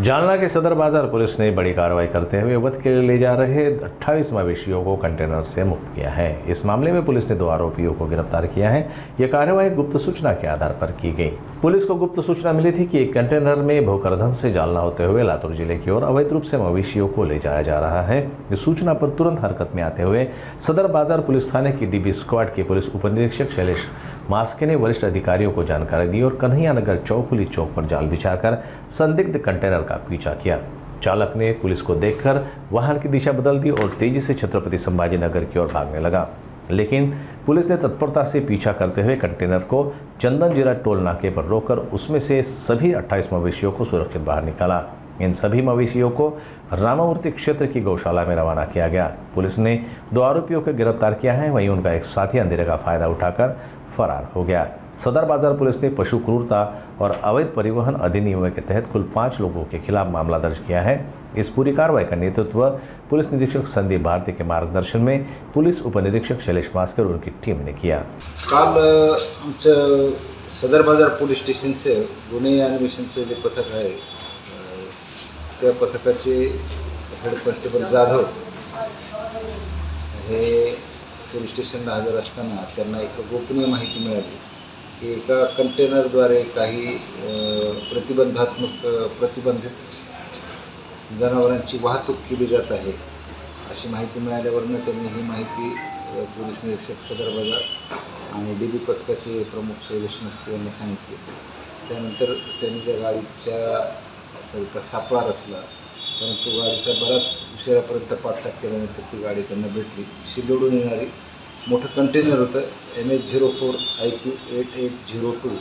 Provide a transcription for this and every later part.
जालना के सदर बाजार पुलिस ने बड़ी कार्रवाई करते हुए वध के लिए ले जा रहे 28 मवेशियों को कंटेनर से मुक्त किया है। इस मामले में पुलिस ने 2 आरोपियों को गिरफ्तार किया है। यह कार्रवाई गुप्त सूचना के आधार पर की गई। पुलिस को गुप्त सूचना मिली थी कि एक कंटेनर में भोकरदन से जालना होते हुए लातूर जिले की ओर अवैध रूप से मवेशियों को ले जाया जा रहा है। इस सूचना पर तुरंत हरकत में आते हुए सदर बाजार पुलिस थाने की डीबी स्क्वाड के पुलिस उपनिरीक्षक शैलेश मास्के ने वरिष्ठ अधिकारियों को जानकारी दी और कन्हैया नगर चौफुली चौक पर जाल बिछाकर संदिग्ध कंटेनर का पीछा किया। चालक ने पुलिस को देखकर वाहन की दिशा बदल दी और तेजी से छत्रपति संभाजी नगर की ओर भागने लगा, लेकिन पुलिस ने तत्परता से पीछा करते हुए कंटेनर को चंदनजीरा टोल नाके पर रोककर उसमें से सभी 28 मवेशियों को सुरक्षित बाहर निकाला। इन सभी मवेशियों को रामामूर्ति क्षेत्र की गौशाला में रवाना किया गया। पुलिस ने 2 आरोपियों को गिरफ्तार किया है, वहीं उनका एक साथी अंधेरे का फायदा उठाकर फरार हो गया। सदर बाजार पुलिस ने पशु क्रूरता और अवैध परिवहन अधिनियम के तहत कुल 5 लोगों के खिलाफ मामला दर्ज किया है। इस पूरी कार्रवाई का नेतृत्व पुलिस निरीक्षक संदीप भारती के मार्गदर्शन में पुलिस उपनिरीक्षक शैलेश मास्के और उनकी टीम ने किया। काल आमचं सदर बाजार पोलीस स्टेशनचे गुन्हे अन्वेषणचे जे पथक आहे त्या पथकाचे हेड कॉन्स्टेबल जाधव हे पोलीस स्टेशनला हजर असताना त्यांना एक गोपनीय माहिती मिळाली की एका कंटेनरद्वारे काही प्रतिबंधित जनावरांची वाहतूक केली जात आहे अशी माहिती मिळाल्यावरनं त्यांनी ही माहिती पोलीस निरीक्षक सदर बाजार आणि डीबी पथकाचे प्रमुख शैलेश मास्के यांनी सांगितले। त्यानंतर त्यांनी त्या गाडीच्या सापळा रचला, परंतु गाडीचा बराच उशिरापर्यंत पाठलाग केल्यानंतर ती गाडी त्यांना भेटली। शिलोडून येणारी मोठं कंटेनर होतं, MH04 IQ 8802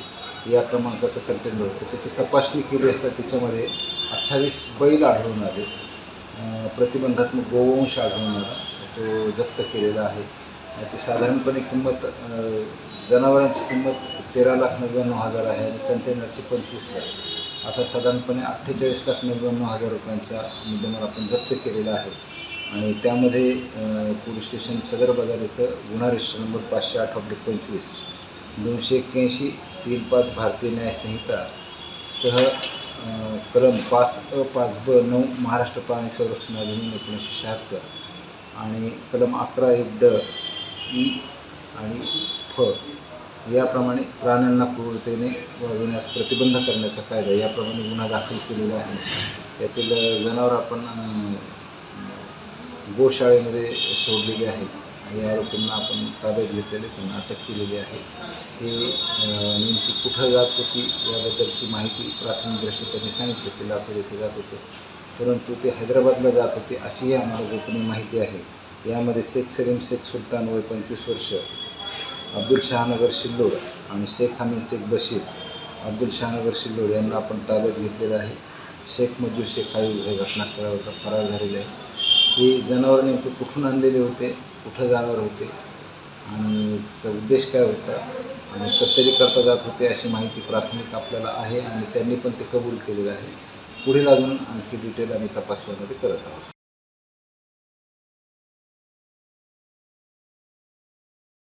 या क्रमांकाचं कंटेनर होतं। त्याची तपासणी केली असता त्याच्यामध्ये 28 बैल आढळून आले, प्रतिबंधात्मक गोवंश आढळून आला, तो जप्त केलेला आहे। याची साधारणपणे किंमत जनावरांची किंमत 13,99,000 आहे आणि कंटेनरची 25 लाख, असा साधारणपणे 48,99,000 रुपयांचा मुद्देमाल आपण जप्त केलेला आहे। आणि त्यामध्ये पोलीस स्टेशन सदर बाजार इथं गुन्हा रजिस्टर नंबर 508/25 281 35 भारतीय न्याय संहिता सह कलम 5A 5B 9 महाराष्ट्र प्राणी संरक्षण अधिनियम 1976 आणि कलम 11(1)D E आणि F याप्रमाणे प्राण्यांना क्रूरतेने वागविण्यास प्रतिबंध करण्याचा कायदा याप्रमाणे गुन्हा दाखल केलेला आहे। यातील जनावर आपण गोशाळेमध्ये सोडलेले आहे। या आरोपींना आपण ताब्यात घेतलेले, त्यांना अटक केलेली आहे। हे नेमकी कुठं जात होती याबद्दलची माहिती प्राथमिकदृष्ट्या त्यांनी सांगितले की लातूर येथे जात होते, परंतु ते हैदराबादला जात होते अशीही आम्हाला गोपनीय माहिती आहे। यामध्ये शेख सलीम शेख सुलतान वय 25 वर्ष, अब्दुल शहानगर शिल्लोड आणि शेख हमीद शेख बशीर अब्दुल शहानगर शिल्लोड यांना आपण ताब्यात घेतलेलं आहे। शेख मजूर शेख आयूब हे घटनास्थळावर फरार झालेले आहे। हे जनावर नेमके कुठून आणलेले होते, कुठं जाणार होते आणि त्याचा उद्देश काय होता आणि कत्तली करता जात होते अशी माहिती प्राथमिक आपल्याला आहे आणि त्यांनी पण ते कबूल केलेलं आहे। पुढील अजून आणखी डिटेल आम्ही तपासण्यामध्ये करत आहोत।